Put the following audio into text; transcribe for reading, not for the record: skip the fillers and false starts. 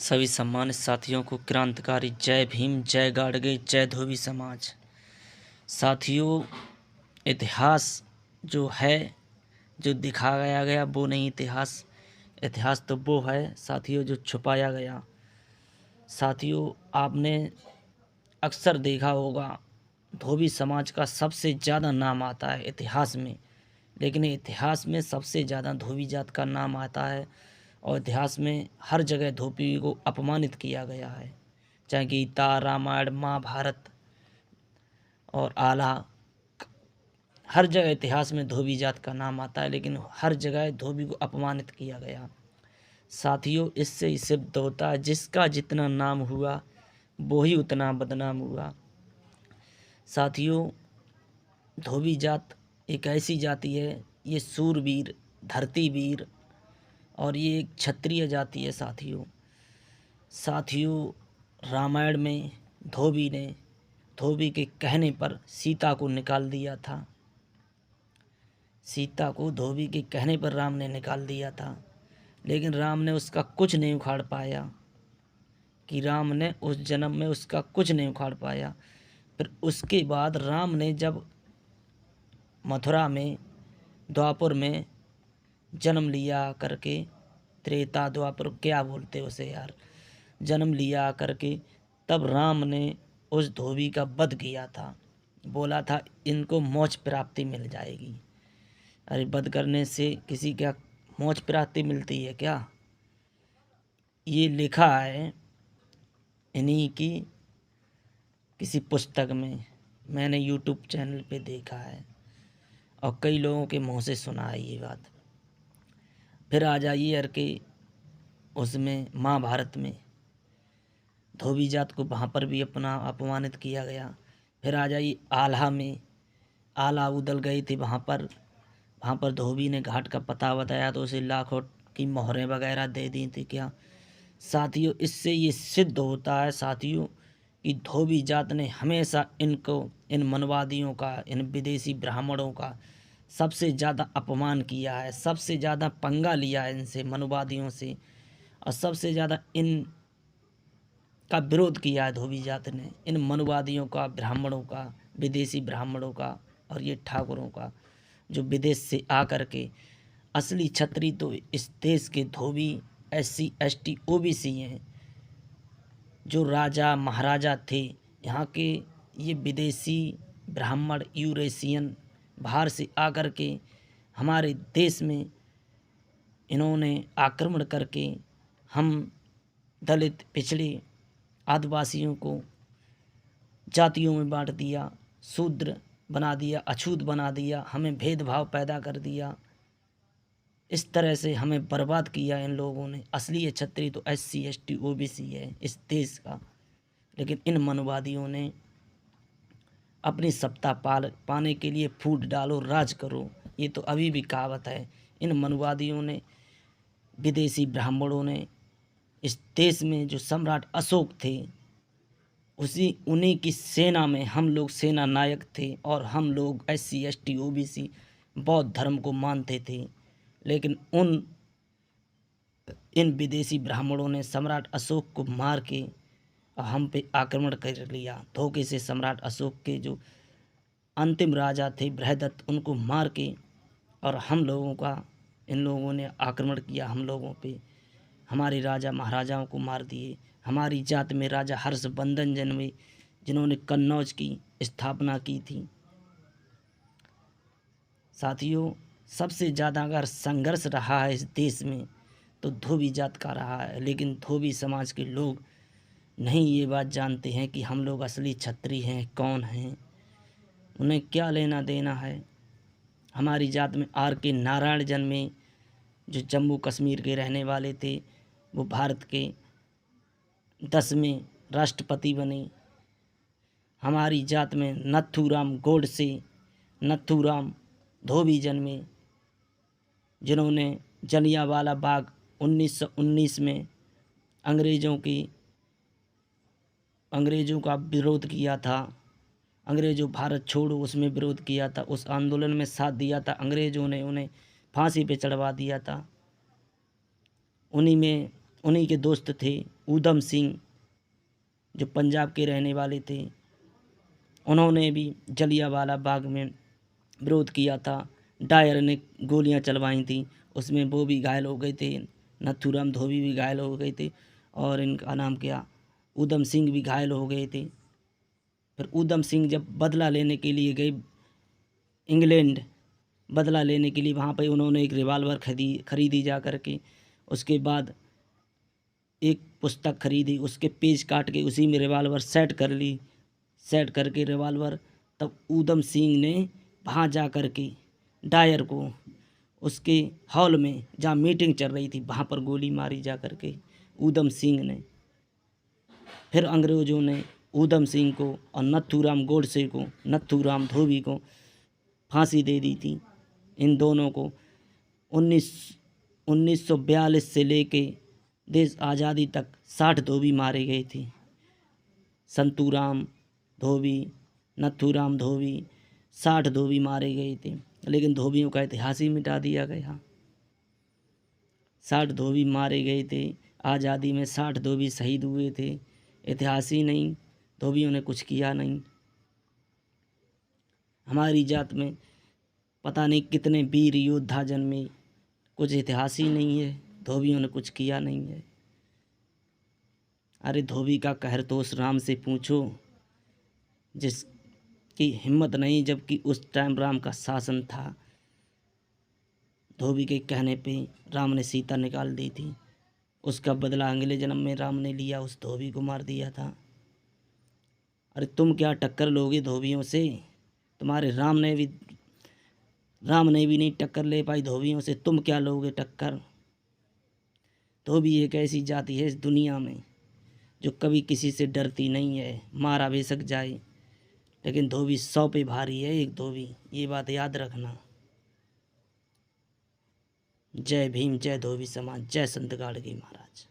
सभी सम्मानित साथियों को क्रांतिकारी जय भीम, जय गाडगे, जय धोबी समाज। साथियों, इतिहास जो है, जो दिखाया गया वो नहीं इतिहास। इतिहास तो वो है साथियों जो छुपाया गया। साथियों, आपने अक्सर देखा होगा धोबी समाज का सबसे ज़्यादा नाम आता है इतिहास में, लेकिन इतिहास में सबसे ज़्यादा धोबी जात का नाम आता है और इतिहास में हर जगह धोबी को अपमानित किया गया है। चाहे गीता, रामायण, महाभारत और आला, हर जगह इतिहास में धोबी जात का नाम आता है, लेकिन हर जगह धोबी को अपमानित किया गया। साथियों, इससे ही सिद्ध होता है जिसका जितना नाम हुआ वो ही उतना बदनाम हुआ। साथियों, धोबी जात एक ऐसी जाति है, ये सूरवीर, धरतीवीर और ये एक क्षत्रिय जाति है। साथियों, रामायण में धोबी के कहने पर सीता को निकाल दिया था। सीता को धोबी के कहने पर राम ने निकाल दिया था, लेकिन राम ने उसका कुछ नहीं उखाड़ पाया राम ने उस जन्म में उसका कुछ नहीं उखाड़ पाया। फिर उसके बाद राम ने जब मथुरा में, द्वापर में जन्म लिया करके, त्रेता द्वापर क्या बोलते उसे यार, जन्म लिया करके, तब राम ने उस धोबी का वध किया था। बोला था इनको मोक्ष प्राप्ति मिल जाएगी। अरे, वध करने से किसी क्या मोक्ष प्राप्ति मिलती है क्या? ये लिखा है इन्हीं की किसी पुस्तक में, मैंने यूट्यूब चैनल पे देखा है और कई लोगों के मुंह से सुना है ये बात। फिर आ जाइए यार के उसमें महाभारत में धोबी जात को वहाँ पर भी अपना अपमानित किया गया। फिर आ जाइए आल्हा में, आला उदल गई थी वहाँ पर धोबी ने घाट का पता बताया तो उसे लाखों की मोहरें वगैरह दे दी थी क्या। साथियों, इससे ये सिद्ध होता है साथियों कि धोबी जात ने हमेशा इन मनवादियों का, इन विदेशी ब्राह्मणों का सबसे ज़्यादा अपमान किया है, सबसे ज़्यादा पंगा लिया है इनसे, मनवादियों से, और सबसे ज़्यादा इन का विरोध किया है धोबी जात ने, इन मनवादियों का, ब्राह्मणों का, विदेशी ब्राह्मणों का और ये ठाकुरों का, जो विदेश से आकर के। असली छत्री तो इस देश के धोबी, SC ST OBC हैं, जो राजा महाराजा थे यहाँ के। ये विदेशी ब्राह्मण, यूरेशियन, बाहर से आकर के हमारे देश में इन्होंने आक्रमण करके हम दलित, पिछड़े आदिवासियों को जातियों में बांट दिया, शूद्र बना दिया, अछूत बना दिया, हमें भेदभाव पैदा कर दिया। इस तरह से हमें बर्बाद किया इन लोगों ने। असली छत्री तो SC ST OBC है इस देश का, लेकिन इन मनवादियों ने अपनी सत्ता पाने के लिए फूट डालो, राज करो, ये तो अभी भी कहावत है। इन मनवादियों ने, विदेशी ब्राह्मणों ने इस देश में जो सम्राट अशोक थे, उन्हीं की सेना में हम लोग सेना नायक थे और हम लोग SC ST OBC बौद्ध धर्म को मानते थे। लेकिन इन विदेशी ब्राह्मणों ने सम्राट अशोक को मार के हम पे आक्रमण कर लिया। धोखे से सम्राट अशोक के जो अंतिम राजा थे बृहदत्त, उनको मार के, और इन लोगों ने आक्रमण किया हम लोगों पे। हमारे राजा महाराजाओं को मार दिए। हमारी जात में राजा हर्षवर्धन जन्मे, जिन्होंने कन्नौज की स्थापना की थी। साथियों, सबसे ज़्यादा अगर संघर्ष रहा है इस देश में तो धोबी जात का रहा है, लेकिन धोबी समाज के लोग नहीं ये बात जानते हैं कि हम लोग असली छत्री हैं, कौन हैं, उन्हें क्या लेना देना है। हमारी जात में RK नारायण जन्मे, जो जम्मू कश्मीर के रहने वाले थे, वो भारत के 10वें राष्ट्रपति बने। हमारी जात में नथुराम गोडसे, नथुराम धोबी जन्मे, जिन्होंने जलियांवाला बाग 1919 में अंग्रेज़ों का विरोध किया था। अंग्रेज़ों भारत छोड़ो उसमें विरोध किया था, उस आंदोलन में साथ दिया था। अंग्रेज़ों ने उन्हें फांसी पे चढ़वा दिया था। उन्हीं में उन्हीं के दोस्त थे ऊधम सिंह, जो पंजाब के रहने वाले थे। उन्होंने भी जलियांवाला बाग में विरोध किया था। डायर ने गोलियां चलवाई थी, उसमें वो भी घायल हो गए थे, नथुराम धोबी भी घायल हो गए थे, और इनका नाम क्या, ऊधम सिंह भी घायल हो गए थे। फिर ऊधम सिंह जब बदला लेने के लिए गए इंग्लैंड, बदला लेने के लिए, वहाँ पर उन्होंने एक रिवाल्वर खरीदी जा कर के। उसके बाद एक पुस्तक खरीदी, उसके पेज काट के उसी में रिवाल्वर सेट कर ली। सेट करके रिवाल्वर, तब ऊधम सिंह ने वहाँ जा कर के डायर को उसके हॉल में जहाँ मीटिंग चल रही थी वहाँ पर गोली मारी जा कर के ऊधम सिंह ने। फिर अंग्रेज़ों ने ऊधम सिंह को और नथुराम गोडसे को, नथुराम धोबी को फांसी दे दी थी। इन दोनों को 1942 से लेके देश आज़ादी तक 60 धोबी मारे गए थे। संतूराम धोबी, नथुराम धोबी, 60 धोबी मारे गए थे, लेकिन धोबियों का इतिहास ही मिटा दिया गया। 60 धोबी मारे गए थे आज़ादी में, 60 धोबी शहीद हुए थे। इतिहास ही नहीं, धोबियों ने कुछ किया नहीं। हमारी जात में पता नहीं कितने वीर योद्धा जन्मे, कुछ इतिहास ही नहीं है, धोबियों ने कुछ किया नहीं है। अरे धोबी का कहर तो उस राम से पूछो जिसकी हिम्मत नहीं, जबकि उस टाइम राम का शासन था। धोबी के कहने पे राम ने सीता निकाल दी थी, उसका बदला अगले जन्म में राम ने लिया, उस धोबी को मार दिया था। अरे तुम क्या टक्कर लोगे धोबियों से? तुम्हारे राम ने भी नहीं टक्कर ले पाई धोबियों से, तुम क्या लोगे टक्कर? धोबी एक ऐसी जाति है इस दुनिया में जो कभी किसी से डरती नहीं है, मारा बेशक जाए, लेकिन धोबी 100 पे भारी है एक धोबी, ये बात याद रखना। जय भीम, जय धोबी समाज, जय संत गाड़गी महाराज।